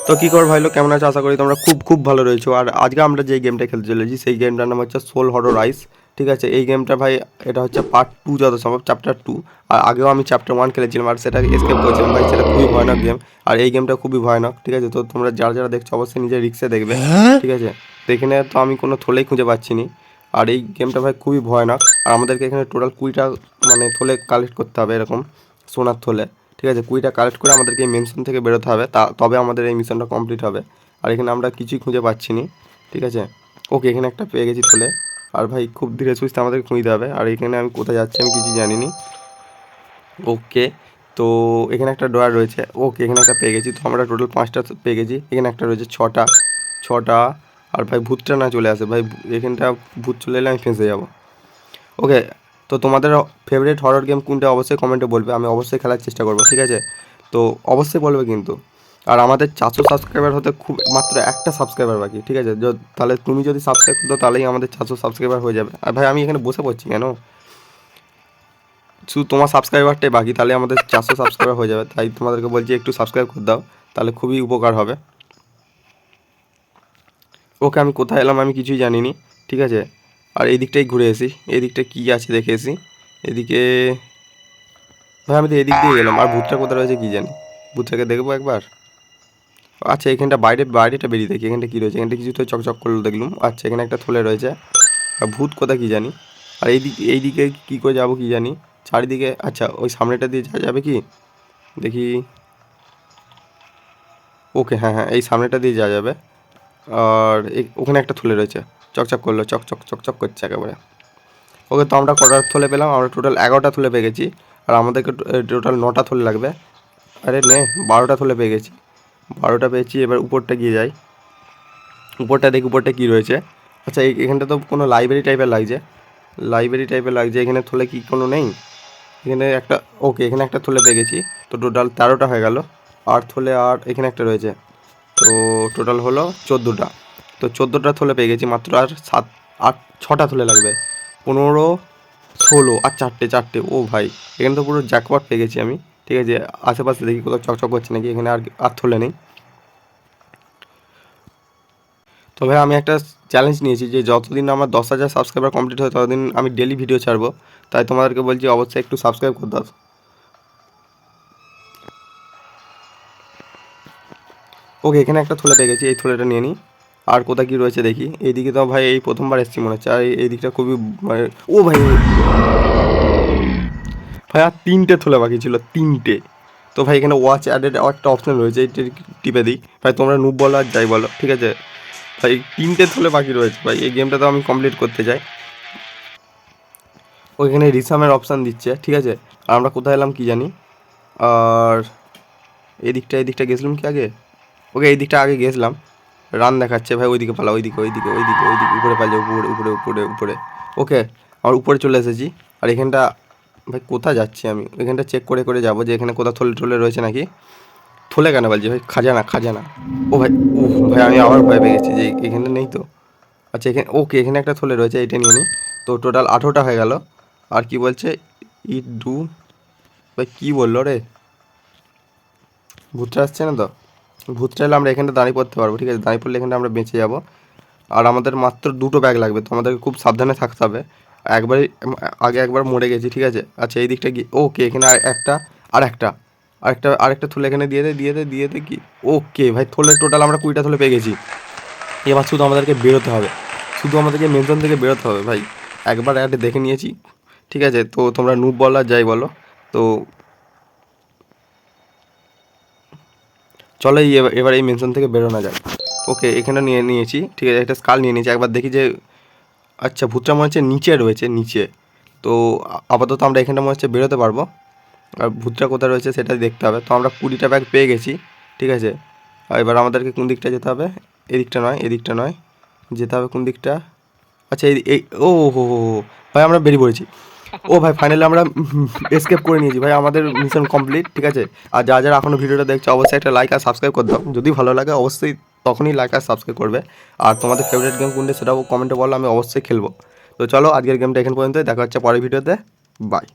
তো কী খবর ভাই লোক, কেমন আছো? আশা করি তোমরা খুব খুব ভালো রয়েছো। আর আজকে আমরা যে গেমটা খেলতে চলেছি সেই গেমটার নাম হচ্ছে সোল হরর রাইস। ঠিক আছে, এই গেমটা ভাই এটা হচ্ছে পার্ট 2 যত সম্ভব, চ্যাপ্টার 2। আর আগেও আমি চ্যাপ্টার 1 খেলেছিলাম আর সেটা এসকেপ করেছিলাম ভাই, সেটা খুবই ভয়ানক গেম। আর এই গেমটা খুবই ভয়ানক। ঠিক আছে, তো তোমরা যারা যারা দেখছো অবশ্যই নিজের রিক্সে দেখবে। ঠিক আছে, তো এখানে তো আমি কোনো থলেই খুঁজে পাচ্ছি নি। আর এই গেমটা ভাই খুবই ভয়ানক। আর আমাদেরকে এখানে টোটাল 20টা মানে থলে কালেক্ট করতে হবে, এরকম সোনার থলে। ঠিক আছে, 20টা কালেক্ট করে আমাদেরকে এই মেনশন থেকে বেরোতে হবে, তবে আমাদের এই মিশনটা কমপ্লিট হবে। আর এখানে আমরা কিছুই খুঁজে পাচ্ছি নি। ঠিক আছে, ওকে এখানে একটা পেয়ে গেছি থলে। আর ভাই খুব ধীরে সুস্থে আমাদেরকে খুঁজতে হবে। আর এখানে আমি কোথায় যাচ্ছি আমি কিছুই জানি নি। ওকে, তো এখানে একটা ডয়ার রয়েছে। ওকে এখানে একটা পেয়ে গেছি। তো আমরা টোটাল 5টা পেয়ে গেছি। এখানে একটা রয়েছে 6টা 6টা। আর ভাই ভূতটা না চলে আসে ভাই, এখানটা ভূত চলে এলে আমি ফেঁসে যাবো। ওকে, তো তোমাদের ফেভারিট হরর গেম কোনটা অবশ্যই কমেন্টে বলবে, আমি অবশ্যই খেলার চেষ্টা করবো। ঠিক আছে, তো অবশ্যই বলবে কিন্তু। আর আমাদের 400 সাবস্ক্রাইবার হতে খুব মাত্র একটা সাবস্ক্রাইবার বাকি। ঠিক আছে, তাহলে তুমি যদি সাবস্ক্রাইব করো তাহলেই আমাদের 400 সাবস্ক্রাইবার হয়ে যাবে। আর ভাই আমি এখানে বসে পড়ছি কেন? শুধু তোমার সাবস্ক্রাইবারটাই বাকি, তাহলে আমাদের 400 সাবস্ক্রাইবার হয়ে যাবে। তাই তোমাদেরকে বলছি একটু সাবস্ক্রাইব করে দাও, তাহলে খুবই উপকার হবে। ওকে, আমি কোথায় এলাম আমি কিছুই জানিনি। ঠিক আছে, আর এই দিকটাই ঘুরে এসি, এই দিকটা কী আছে দেখে এসি। এদিকে ভাই আমি তো এদিক দিয়ে গেলাম। আর ভূতটা কোথায় রয়েছে কী জানি, ভূতটাকে দেখবো একবার। আচ্ছা এখানটা বাইরেটা বেরিয়ে দেখি, এখানটা কী রয়েছে। এখানটা কিছু তো চকচক করলো দেখলুম। আচ্ছা এখানে একটা থলে রয়েছে। আর ভূত কোথায় কী জানি। আর এইদিকে কী করে যাবো কী জানি, চারিদিকে। আচ্ছা ওই সামনেটা দিয়ে যাবে কি দেখি। ওকে হ্যাঁ হ্যাঁ, এই সামনেটা দিয়ে যাওয়া যাবে। আর ওখানে একটা থলে রয়েছে, চকচক করলো, চকচক চকচক করছে একেবারে। ওকে, তো আমরা কটার থলে পেলাম? আমরা টোটাল 11টা থলে পেয়ে গেছি। আর আমাদেরকে টোটাল 9টা থলে লাগবে। আরে নে, 12টা থলে পেয়ে গেছি। 12টা পেয়েছি। এবার উপরটা গিয়ে যাই, উপরটা দেখি উপরটা কী রয়েছে। আচ্ছা এখানটা তো কোনো লাইব্রেরি টাইপের লাগছে, লাইব্রেরি টাইপের লাগছে। এখানে থলে কি কোনো নেই? এখানে একটা, ওকে এখানে একটা থলে পেয়ে গেছি। তো টোটাল 13টা হয়ে গেল। আর থলে আর এখানে একটা রয়েছে। তো টোটাল হলো 14টা। তো 14টা থলে পেয়ে গেছি মাত্র। আর 6টা থলে লাগবে। 15, 16 আর চারটে। ও ভাই, এখানে তো পুরো জ্যাকপট পেয়ে গেছি আমি। ঠিক আছে, আশেপাশে দেখি কোথাও চকচক করছে নাকি। এখানে আর থলে নেই। তো ভাই আমি একটা চ্যালেঞ্জ নিয়েছি যে যতদিন আমার 10,000 সাবস্ক্রাইবার কমপ্লিট হয় ততদিন আমি ডেলি ভিডিও ছাড়বো। তাই তোমাদেরকে বলছি অবশ্যই একটু সাবস্ক্রাইব করে দাও। ওকে এখানে একটা থলে পেয়ে গেছি, এই থলেটা নিয়ে নিই। আর কোথায় কী রয়েছে দেখি। এইদিকে তো ভাই এই প্রথমবার এসেছি মনে হচ্ছে। আর এই দিকটা খুবই মানে, ও ভাই ভাই আর 3টে থলে বাকি ছিল, 3টে। তো ভাই এখানে ওয়াচ অ্যাডেড একটা অপশান রয়েছে, এইটা টিপে দিই। ভাই তোমরা নুব বলো আর যাই বলো। ঠিক আছে ভাই, 3টে থলে বাকি রয়েছে ভাই, এই গেমটা তো আমি কমপ্লিট করতে চাই। ওইখানে রিসামের অপশান দিচ্ছে। ঠিক আছে, আর আমরা কোথায় এলাম কি জানি। আর এই দিকটা গেছিলাম কি আগে? ওকে এই দিকটা আগে গেছিলাম। রান দেখাচ্ছে ভাই, ওইদিকে পালা, ওইদিকে উপরে পালা, উপরে। ওকে, আমার উপরে চলে এসেছি। আর এখানটা ভাই কোথায় যাচ্ছি আমি? এখানটা চেক করে করে যাবো যে এখানে কোথাও থলে টলে রয়েছে নাকি। থলে কেন বলছি ভাই, খাজানা। ও ভাই, ও ভাই আমি আবার ভয় পেয়ে গেছি যে এখানে নেই তো। আচ্ছা এখানে, ওকে এখানে একটা থলে রয়েছে, এইটা নিয়ে নিই। তো টোটাল 18টা হয়ে গেল। আর কি বলছে, ইট ডু, ভাই কী বললো রে? ভূতটা আসছে না তো? ভূতটা এলে আমরা এখানটা দাঁড়িয়ে পড়তে পারবো। ঠিক আছে, দাঁড়িয়ে পড়লে এখানটা আমরা বেঁচে যাবো। আর আমাদের মাত্র 2টো ব্যাগ লাগবে, তো আমাদেরকে খুব সাবধানে থাকতে হবে। একবারই আগে একবার মরে গেছি। ঠিক আছে, আচ্ছা এই দিকটা গিয়ে, ওকে এখানে আরেকটা থলে এখানে দিয়ে দে কি। ওকে ভাই, থলে টোটাল আমরা 20টা থলে পেয়ে গেছি। এবার শুধু আমাদেরকে বেরোতে হবে, শুধু আমাদেরকে মেনশন থেকে বেরোতে হবে ভাই। একবার অ্যাড দেখে নিয়েছি। ঠিক আছে, তো তোমরা নুব বলো আর যাই বলো। তো চলো এবার এই মেনশন থেকে বেরোনো যায়। ওকে এখানে নিয়েছি। ঠিক আছে, একটা স্কাল নিয়ে নিয়েছি। একবার দেখি যে, আচ্ছা ভূতটা মনে হচ্ছে নিচে রয়েছে, নিচে। তো আপাতত আমরা এখানটা মনে হচ্ছে বেরোতে পারবো। আর ভূতটা কোথায় রয়েছে সেটাই দেখতে হবে। তো আমরা 20টা ব্যাগ পেয়ে গেছি। ঠিক আছে, আর এবার আমাদেরকে কোন দিকটা যেতে হবে? এদিকটা নয়, যেতে হবে কোন দিকটা? আচ্ছা এই ও হো হো হো, ভাই আমরা বেরিয়ে পড়েছি। ও ভাই ফাইনালি আমরা এসকেপ করে নিয়েছি ভাই, আমাদের মিশন কমপ্লিট। ঠিক আছে, আর যারা এখনও ভিডিওটা দেখছো অবশ্যই একটা লাইক আর সাবস্ক্রাইব করে দাও। যদি ভালো লাগে অবশ্যই তখনই লাইক আর সাবস্ক্রাইব করবে। আর তোমাদের ফেভারিট গেম কোনটা সেটাও কমেন্টে বলো, আমি অবশ্যই খেলবো। তো চলো আজকের গেমটা এখান পর্যন্ত, দেখা হচ্ছে পরের ভিডিওতে। বাই।